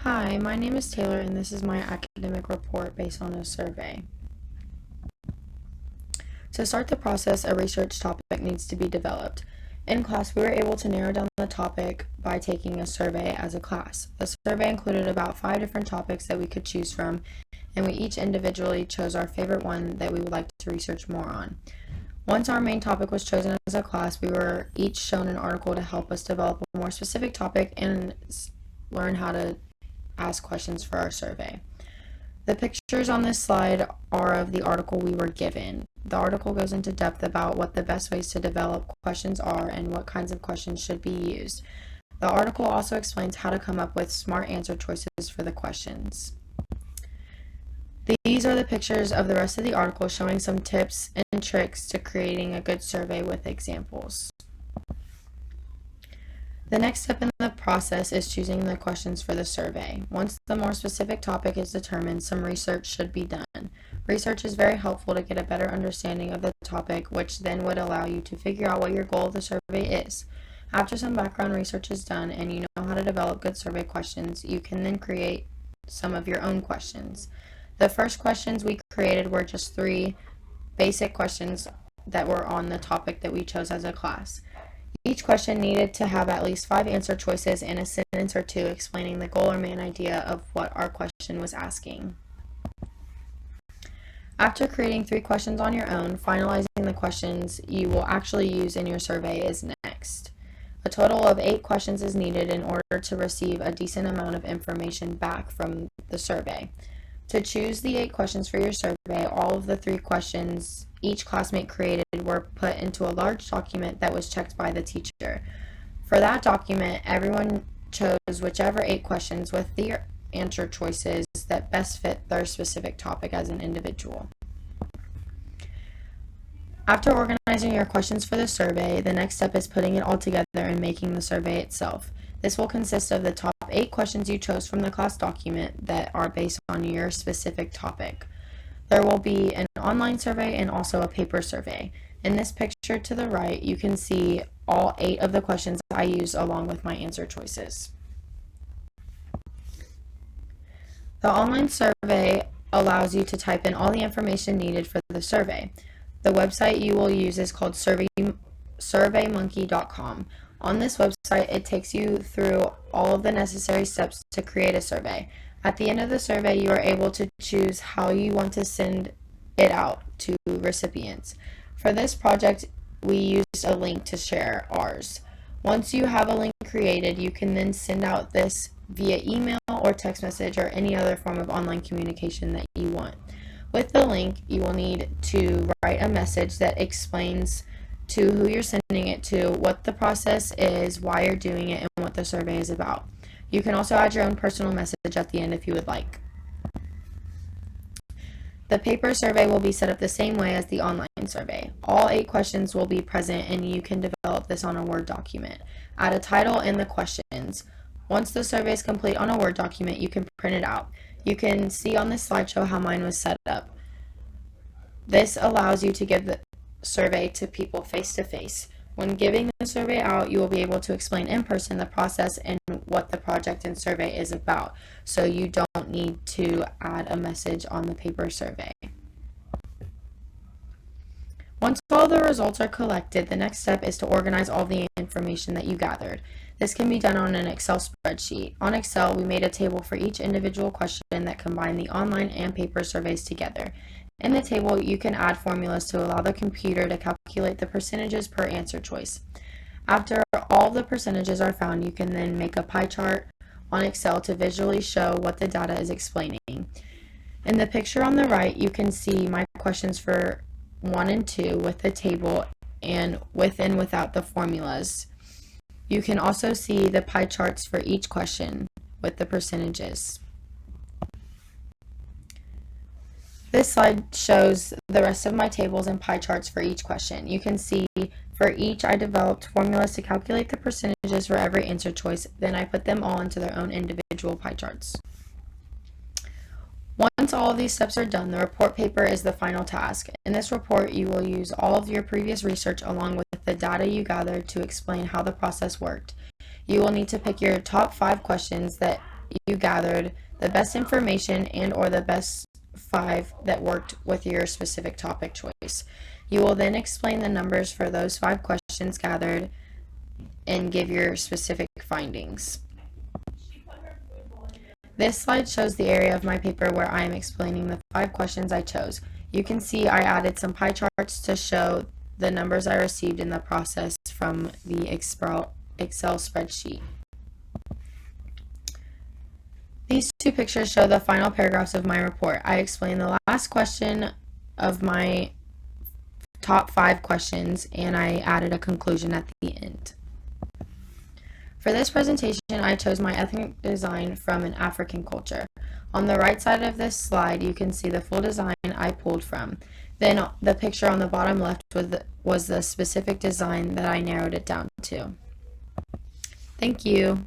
Hi, my name is Taylor and this is my academic report based on a survey. To start the process, a research topic needs to be developed. In class, we were able to narrow down the topic by taking a survey as a class. The survey included about 5 different topics that we could choose from, and we each individually chose our favorite one that we would like to research more on. Once our main topic was chosen as a class, we were each shown an article to help us develop a more specific topic and learn how to ask questions for our survey. The pictures on this slide are of the article we were given. The article goes into depth about what the best ways to develop questions are and what kinds of questions should be used. The article also explains how to come up with smart answer choices for the questions. These are the pictures of the rest of the article showing some tips and tricks to creating a good survey with examples. The next step in the process is choosing the questions for the survey. Once the more specific topic is determined, some research should be done. Research is very helpful to get a better understanding of the topic, which then would allow you to figure out what your goal of the survey is. After some background research is done and you know how to develop good survey questions, you can then create some of your own questions. The first questions we created were just 3 basic questions that were on the topic that we chose as a class. Each question needed to have at least 5 answer choices and a sentence or 2 explaining the goal or main idea of what our question was asking. After creating 3 questions on your own, finalizing the questions you will actually use in your survey is next. A total of 8 questions is needed in order to receive a decent amount of information back from the survey. To choose the 8 questions for your survey, all of the 3 questions each classmate created were put into a large document that was checked by the teacher. For that document, everyone chose whichever 8 questions with the answer choices that best fit their specific topic as an individual. After organizing your questions for the survey, the next step is putting it all together and making the survey itself. This will consist of the top 8 questions you chose from the class document that are based on your specific topic. There will be an online survey and also a paper survey. In this picture to the right, you can see all 8 of the questions I used along with my answer choices. The online survey allows you to type in all the information needed for the survey. The website you will use is called surveymonkey.com. On this website, it takes you through all of the necessary steps to create a survey. At the end of the survey, you are able to choose how you want to send it out to recipients. For this project, we used a link to share ours. Once you have a link created, you can then send out this via email or text message or any other form of online communication that you want. With the link, you will need to write a message that explains to who you're sending it to, what the process is, why you're doing it, and what the survey is about. You can also add your own personal message at the end if you would like. The paper survey will be set up the same way as the online survey. All 8 questions will be present and you can develop this on a Word document. Add a title and the questions. Once the survey is complete on a Word document, you can print it out. You can see on this slideshow how mine was set up. This allows you to give the survey to people face to face. When giving the survey out, you will be able to explain in person the process and what the project and survey is about, so you don't need to add a message on the paper survey. Once all the results are collected, the next step is to organize all the information that you gathered. This can be done on an Excel spreadsheet. On Excel, we made a table for each individual question that combined the online and paper surveys together. In the table, you can add formulas to allow the computer to calculate the percentages per answer choice. After all the percentages are found, you can then make a pie chart on Excel to visually show what the data is explaining. In the picture on the right, you can see my questions for 1 and 2 with the table and with and without the formulas. You can also see the pie charts for each question with the percentages. This slide shows the rest of my tables and pie charts for each question. You can see for each I developed formulas to calculate the percentages for every answer choice, then I put them all into their own individual pie charts. Once all of these steps are done, the report paper is the final task. In this report, you will use all of your previous research along with the data you gathered to explain how the process worked. You will need to pick your top 5 questions that you gathered, the best information and or the best 5 that worked with your specific topic choice. You will then explain the numbers for those 5 questions gathered and give your specific findings. This slide shows the area of my paper where I am explaining the 5 questions I chose. You can see I added some pie charts to show the numbers I received in the process from the Excel spreadsheet. These 2 pictures show the final paragraphs of my report. I explained the last question of my top 5 questions, and I added a conclusion at the end. For this presentation, I chose my ethnic design from an African culture. On the right side of this slide, you can see the full design I pulled from. Then the picture on the bottom left was the specific design that I narrowed it down to. Thank you.